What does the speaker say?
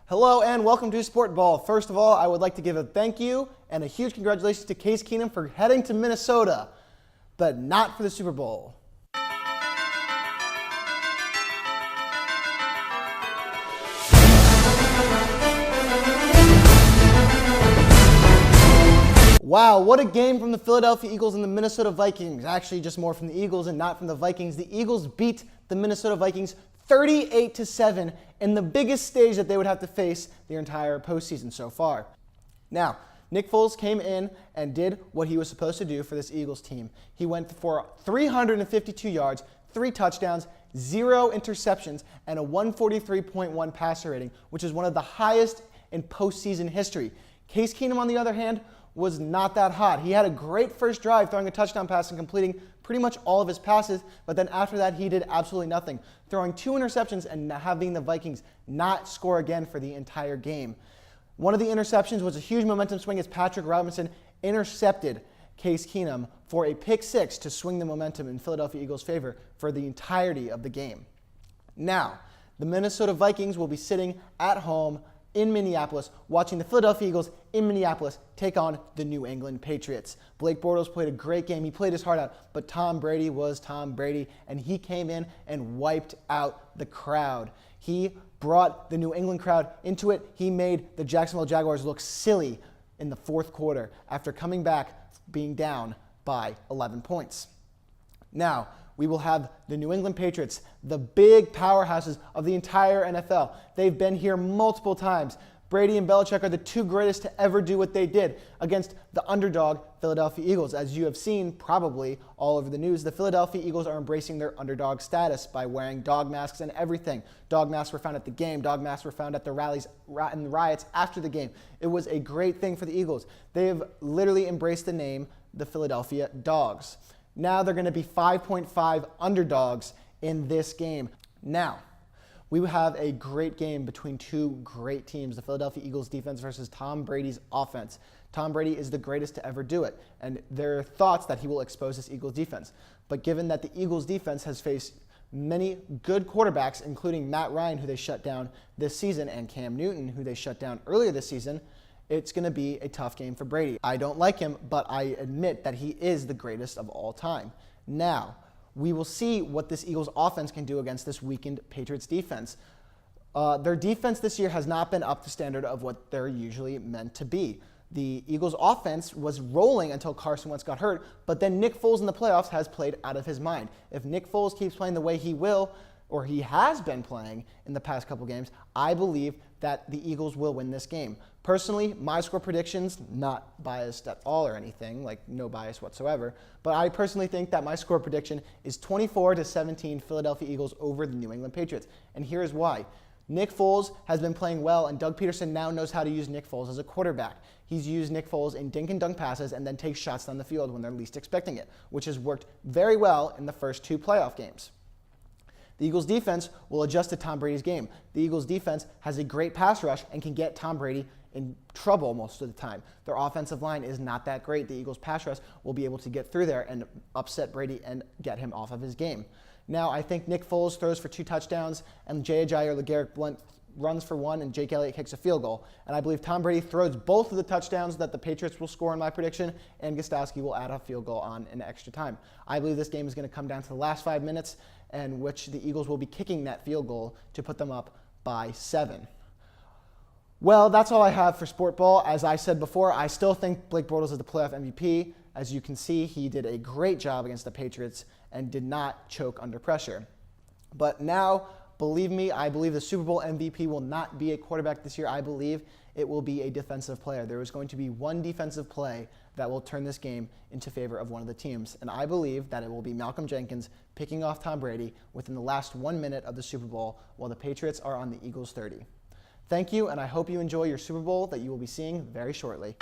Hello and welcome to SPORTBALL. First of all, I would like to give a thank you and a huge congratulations to Case Keenum for heading to Minnesota, but not for the Super Bowl. Wow, what a game from the Philadelphia Eagles and the Minnesota Vikings. Actually, just more from the Eagles and not from the Vikings. The Eagles beat the Minnesota Vikings 38-7 in the biggest stage that they would have to face their entire postseason so far. Now, Nick Foles came in and did what he was supposed to do for this Eagles team. He went for 352 yards, 3 touchdowns, 0 interceptions, and a 143.1 passer rating, which is one of the highest in postseason history. Case Keenum, on the other hand, was not that hot. He had a great first drive, throwing a touchdown pass and completing pretty much all of his passes, but then after that, he did absolutely nothing, throwing 2 interceptions and having the Vikings not score again for the entire game. One of the interceptions was a huge momentum swing as Patrick Robinson intercepted Case Keenum for a pick 6 to swing the momentum in Philadelphia Eagles' favor for the entirety of the game. Now, the Minnesota Vikings will be sitting at home in Minneapolis, watching the Philadelphia Eagles in Minneapolis take on the New England Patriots. Blake Bortles played a great game. He played his heart out, but Tom Brady was Tom Brady, and he came in and wiped out the crowd. He brought the New England crowd into it. He made the Jacksonville Jaguars look silly in the fourth quarter after coming back being down by 11 points. Now, we will have the New England Patriots, the big powerhouses of the entire NFL. They've been here multiple times. Brady and Belichick are the 2 greatest to ever do what they did against the underdog Philadelphia Eagles. As you have seen probably all over the news, the Philadelphia Eagles are embracing their underdog status by wearing dog masks and everything. Dog masks were found at the game. Dog masks were found at the rallies and riots after the game. It was a great thing for the Eagles. They have literally embraced the name the Philadelphia Dogs. Now they're going to be 5.5 underdogs in this game. Now, we have a great game between 2 great teams, the Philadelphia Eagles defense versus Tom Brady's offense. Tom Brady is the greatest to ever do it, and there are thoughts that he will expose this Eagles defense. But given that the Eagles defense has faced many good quarterbacks, including Matt Ryan, who they shut down this season, and Cam Newton, who they shut down earlier this season, it's going to be a tough game for Brady. I don't like him, but I admit that he is the greatest of all time. Now, we will see what this Eagles offense can do against this weakened Patriots defense. Their defense this year has not been up to standard of what they're usually meant to be. The Eagles offense was rolling until Carson Wentz got hurt, but then Nick Foles in the playoffs has played out of his mind. If Nick Foles keeps playing the way he will, or he has been playing in the past couple games, I believe that the Eagles will win this game. Personally, my score predictions, not biased at all or anything, like no bias whatsoever, but I personally think that my score prediction is 24-17 Philadelphia Eagles over the New England Patriots. And here's why. Nick Foles has been playing well, and Doug Peterson now knows how to use Nick Foles as a quarterback. He's used Nick Foles in dink and dunk passes and then takes shots down the field when they're least expecting it, which has worked very well in the first 2 playoff games. The Eagles defense will adjust to Tom Brady's game. The Eagles defense has a great pass rush and can get Tom Brady in trouble most of the time. Their offensive line is not that great. The Eagles pass rush will be able to get through there and upset Brady and get him off of his game. Now, I think Nick Foles throws for 2 touchdowns and Jay Ajayi or LeGarrette Blount runs for 1 and Jake Elliott kicks a field goal. And I believe Tom Brady throws both of the touchdowns that the Patriots will score in my prediction, and Gostowski will add a field goal on in extra time. I believe this game is going to come down to the last 5 minutes, in which the Eagles will be kicking that field goal to put them up by 7. Well, that's all I have for SPORTBALL. As I said before, I still think Blake Bortles is the playoff MVP. As you can see, he did a great job against the Patriots and did not choke under pressure. But now, believe me, I believe the Super Bowl MVP will not be a quarterback this year. I believe it will be a defensive player. There is going to be one defensive play that will turn this game into favor of one of the teams. And I believe that it will be Malcolm Jenkins picking off Tom Brady within the last 1 minute of the Super Bowl while the Patriots are on the Eagles' 30. Thank you, and I hope you enjoy your Super Bowl that you will be seeing very shortly.